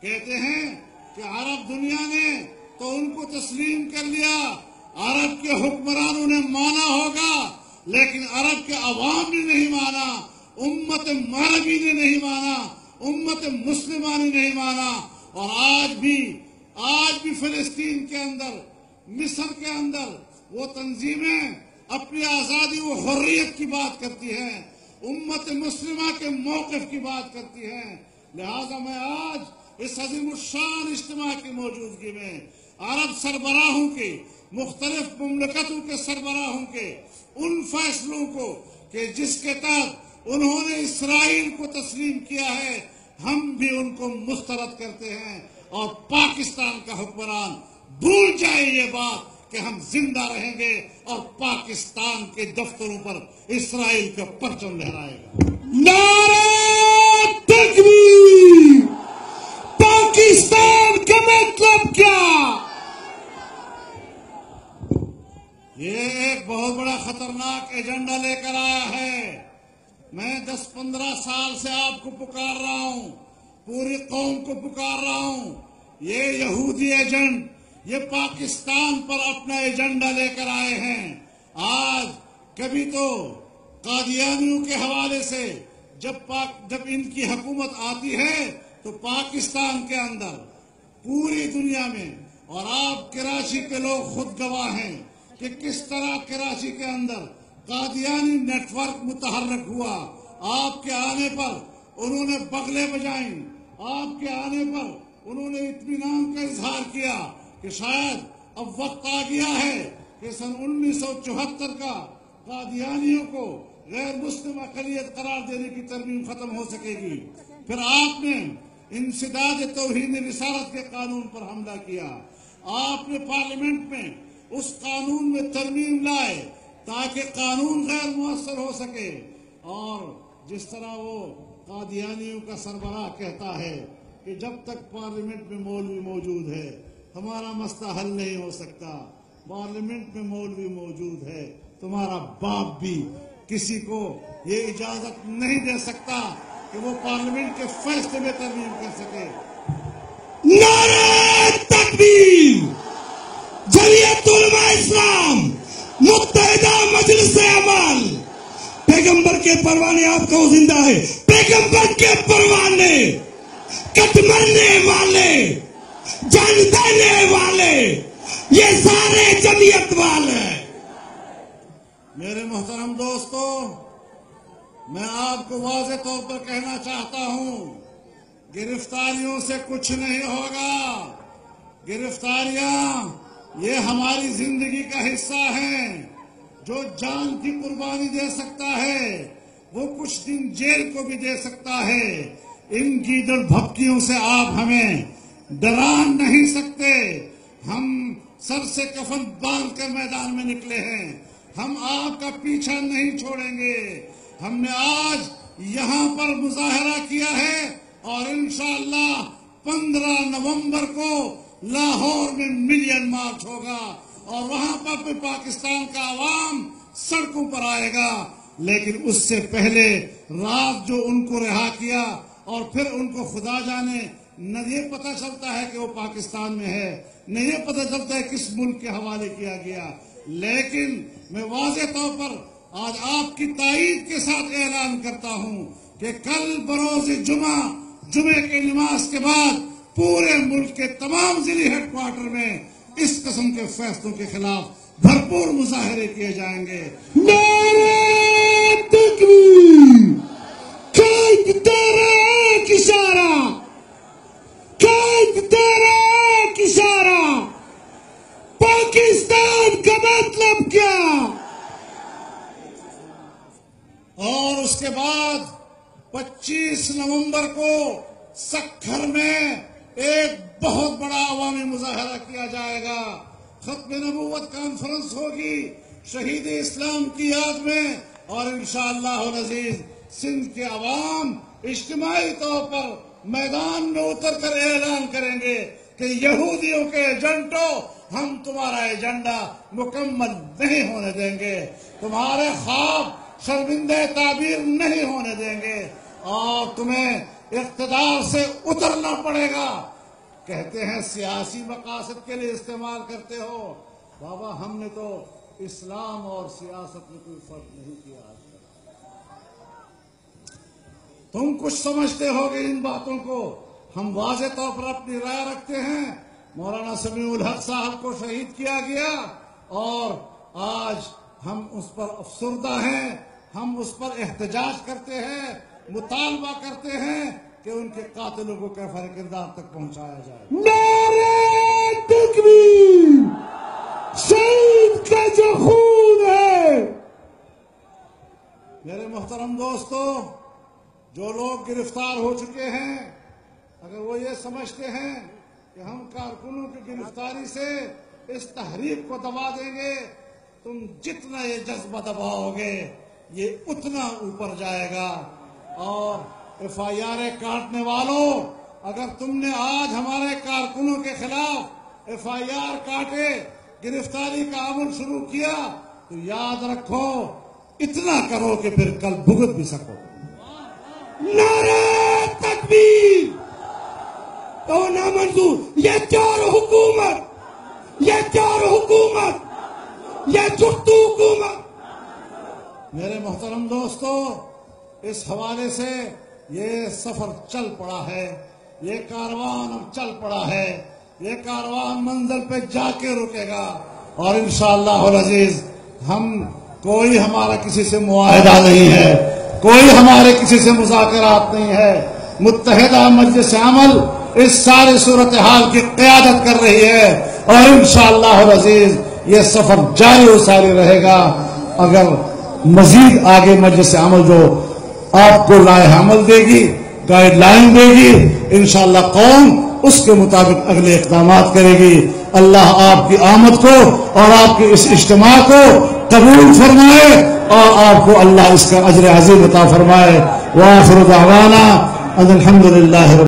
کہتے ہیں کہ عرب دنیا نے تو ان کو تسلیم کر لیا، عرب کے حکمرانوں نے مانا ہوگا، لیکن عرب کے عوام نے نہیں مانا، امت عربی نے نہیں مانا، امت مسلمہ نے نہیں مانا۔ اور آج بھی فلسطین کے اندر، مصر کے اندر وہ تنظیمیں اپنی آزادی و حریت کی بات کرتی ہیں، امت مسلمہ کے موقف کی بات کرتی ہیں۔ لہذا میں آج اس عظیم الشان اجتماع کی موجودگی میں عرب سربراہوں کے، مختلف مملکتوں کے سربراہوں کے ان فیصلوں کو کہ جس کے تحت انہوں نے اسرائیل کو تسلیم کیا ہے، ہم بھی ان کو مسترد کرتے ہیں، اور پاکستان کا حکمران بھول جائے یہ بات کہ ہم زندہ رہیں گے اور پاکستان کے دفتروں پر اسرائیل کا پرچم لہرائے گا۔ نعرہ تکبیر! پاکستان کا مطلب کیا؟ یہ ایک بہت بڑا خطرناک ایجنڈا لے کر آیا ہے۔ میں 10-15 سال سے آپ کو پکار رہا ہوں، پوری قوم کو پکار رہا ہوں، یہ یہودی ایجنٹ یہ پاکستان پر اپنا ایجنڈا لے کر آئے ہیں۔ آج کبھی تو قادیانیوں کے حوالے سے جب ان کی حکومت آتی ہے تو پاکستان کے اندر، پوری دنیا میں، اور آپ کراچی کے لوگ خود گواہ ہیں کہ کس طرح کراچی کے اندر قادیانی نیٹ ورک متحرک ہوا۔ آپ کے آنے پر انہوں نے بغلے بجائیں، آپ کے آنے پر انہوں نے اطمینان کا اظہار کیا کہ شاید اب وقت آ گیا ہے کہ سن 1974 کا قادیانیوں کو غیر مسلم اقلیت قرار دینے کی ترمیم ختم ہو سکے گی۔ پھر آپ نے انسداد توہین رسالت کے قانون پر حملہ کیا، آپ نے پارلیمنٹ میں اس قانون میں ترمیم لائے تاکہ قانون غیر مؤثر ہو سکے، اور جس طرح وہ قادیانیوں کا سربراہ کہتا ہے کہ جب تک پارلیمنٹ میں مولوی موجود ہے ہمارا مسئلہ حل نہیں ہو سکتا، پارلیمنٹ میں مولوی موجود ہے تمہارا باپ بھی کسی کو یہ اجازت نہیں دے سکتا کہ وہ پارلیمنٹ کے فیصلے میں ترمیم کر سکے۔ نعرہ تکبیر! جمعیت علماء اسلام، متحدہ مجلس عمل، پیغمبر کے پروانے آپ کو زندہ ہے، پیغمبر کے پروانے، کٹ مرنے والے، جان دینے والے، یہ سارے جمعیت والے۔ میرے محترم دوستو، میں آپ کو واضح طور پر کہنا چاہتا ہوں، گرفتاریوں سے کچھ نہیں ہوگا۔ گرفتاریاں یہ ہماری زندگی کا حصہ ہیں۔ جو جان کی قربانی دے سکتا ہے وہ کچھ دن جیل کو بھی دے سکتا ہے۔ ان گیدڑ بھپکیوں سے آپ ہمیں ڈرا نہیں سکتے۔ ہم سر سے کفن باندھ کر میدان میں نکلے ہیں، ہم آپ کا پیچھا نہیں چھوڑیں گے۔ ہم نے آج یہاں پر مظاہرہ کیا ہے اور انشاءاللہ 15 نومبر کو لاہور میں ملین مارچ ہوگا، اور وہاں پر بھی پاکستان کا عوام سڑکوں پر آئے گا۔ لیکن اس سے پہلے رات جو ان کو رہا کیا اور پھر ان کو خدا جانے نہ یہ پتہ چلتا ہے کہ وہ پاکستان میں ہے، نہ یہ پتہ چلتا ہے کس ملک کے حوالے کیا گیا۔ لیکن میں واضح طور پر آج آپ کی تائید کے ساتھ اعلان کرتا ہوں کہ کل بروز جمعے کے نماز کے بعد پورے ملک کے تمام ضلعی ہیڈ کوارٹر میں اس قسم کے فیصلوں کے خلاف بھرپور مظاہرے کیے جائیں گے۔ نعرہ تکبیر! قائد تیرا ایک اشارہ، قائد تیرا ایک اشارہ، پاکستان کا مطلب کیا؟ اور اس کے بعد 25 نومبر کو سکھر میں ایک بہت بڑا عوامی مظاہرہ کیا جائے گا۔ ختم نبوت کانفرنس ہوگی شہید اسلام کی یاد میں، اور انشاءاللہ العزیز سندھ کے عوام اجتماعی طور پر میدان میں اتر کر اعلان کریں گے کہ یہودیوں کے ایجنٹوں، ہم تمہارا ایجنڈا مکمل نہیں ہونے دیں گے، تمہارے خواب شرمندہ تعبیر نہیں ہونے دیں گے، اور تمہیں اقتدار سے اترنا پڑے گا۔ کہتے ہیں سیاسی مقاصد کے لیے استعمال کرتے ہو، بابا ہم نے تو اسلام اور سیاست میں کوئی فرق نہیں کیا آج تک۔ تم کچھ سمجھتے ہوگے ان باتوں کو، ہم واضح طور پر اپنی رائے رکھتے ہیں۔ مولانا سمیع الحق صاحب کو شہید کیا گیا اور آج ہم اس پر افسردہ ہیں، ہم اس پر احتجاج کرتے ہیں، مطالبہ کرتے ہیں کہ ان کے قاتلوں کو کیفر کردار تک پہنچایا جائے۔ نعرہ تکبیر! شہید کا جو خون ہے، میرے محترم دوستو، جو لوگ گرفتار ہو چکے ہیں، اگر وہ یہ سمجھتے ہیں کہ ہم کارکنوں کی گرفتاری سے اس تحریک کو دبا دیں گے، تم جتنا یہ جذبہ دباؤ گے یہ اتنا اوپر جائے گا۔ اور ایف آئی آر کاٹنے والوں، اگر تم نے آج ہمارے کارکنوں کے خلاف ایف آئی آر کاٹے، گرفتاری کا عمل شروع کیا، تو یاد رکھو اتنا کرو کہ پھر کل بھگت بھی سکو۔ نعرہ تکبیر! تو نامنظور، یہ چار حکومت، یہ چار حکومت، یہ چھٹو حکومت۔ میرے محترم دوستو، اس حوالے سے یہ سفر چل پڑا ہے، یہ کاروان اب چل پڑا ہے، یہ کاروان منزل پہ جا کے رکے گا، اور انشاءاللہ العزیز کوئی ہمارا کسی سے معاہدہ نہیں ہے، کوئی ہمارے کسی سے مذاکرات نہیں ہے۔ متحدہ مجلس عمل اس ساری صورتحال کی قیادت کر رہی ہے، اور انشاءاللہ العزیز یہ سفر جاری و ساری رہے گا۔ اگر مزید آگے مجلس عمل جو آپ کو لائحہ عمل دے گی، گائیڈ لائن دے گی، انشاءاللہ قوم اس کے مطابق اگلے اقدامات کرے گی۔ اللہ آپ کی آمد کو اور آپ کے اس اجتماع کو قبول فرمائے، اور آپ کو اللہ اس کا اجر عظیم عطا فرمائے۔ وآخر دعوانا ان الحمدللہ